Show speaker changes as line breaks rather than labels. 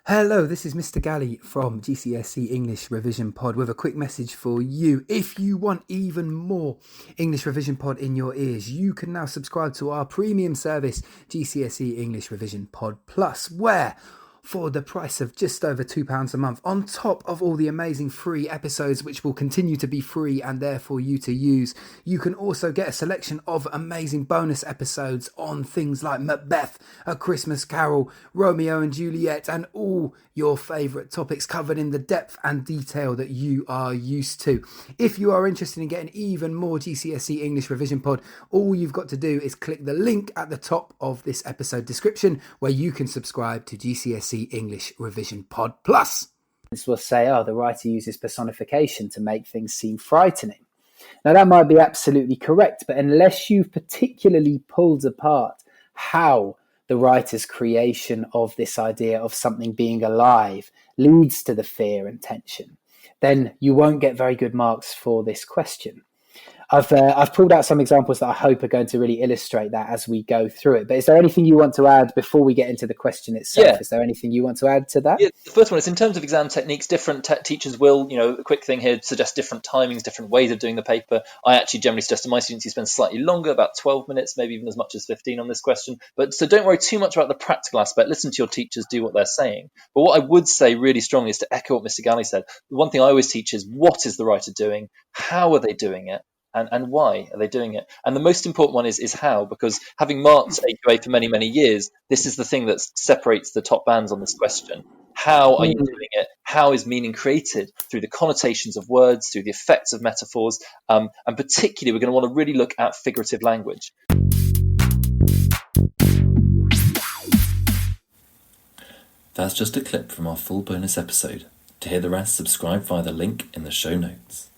Hello, this is Mr. Galley from GCSE English Revision Pod with a quick message for you. If you want even more English Revision Pod in your ears, you can now subscribe to our premium service, GCSE English Revision Pod Plus, where for the price of just over £2 a month, on top of all the amazing free episodes which will continue to be free and there for you to use, you can also get a selection of amazing bonus episodes on things like Macbeth, A Christmas Carol, Romeo and Juliet, and all your favourite topics covered in the depth and detail that you are used to. If you are interested in getting even more GCSE English Revision Pod, all you've got to do is click the link at the top of this episode description where you can subscribe to GCSE English Revision Pod Plus.
Will say, the writer uses personification to make things seem frightening. Now, that might be absolutely correct, but unless you've particularly pulled apart how the writer's creation of this idea of something being alive leads to the fear and tension, then you won't get very good marks for this question. I've pulled out some examples that I hope are going to really illustrate that as we go through it. But is there anything you want to add before we get into the question itself?
Yeah.
Is there anything you want to add to that?
Yeah, the first one is in terms of exam techniques, different teachers will, a quick thing here, suggest different timings, different ways of doing the paper. I actually generally suggest to my students you spend slightly longer, about 12 minutes, maybe even as much as 15 on this question. But so don't worry too much about the practical aspect. Listen to your teachers, do what they're saying. But what I would say really strongly is to echo what Mr. Galley said. The one thing I always teach is what is the writer doing? How are they doing it? And why are they doing it? And the most important one is how, because having marked AQA for many, many years, this is the thing that separates the top bands on this question. How are you doing it? How is meaning created through the connotations of words, through the effects of metaphors? And particularly, we're going to want to really look at figurative language.
That's just a clip from our full bonus episode. To hear the rest, subscribe via the link in the show notes.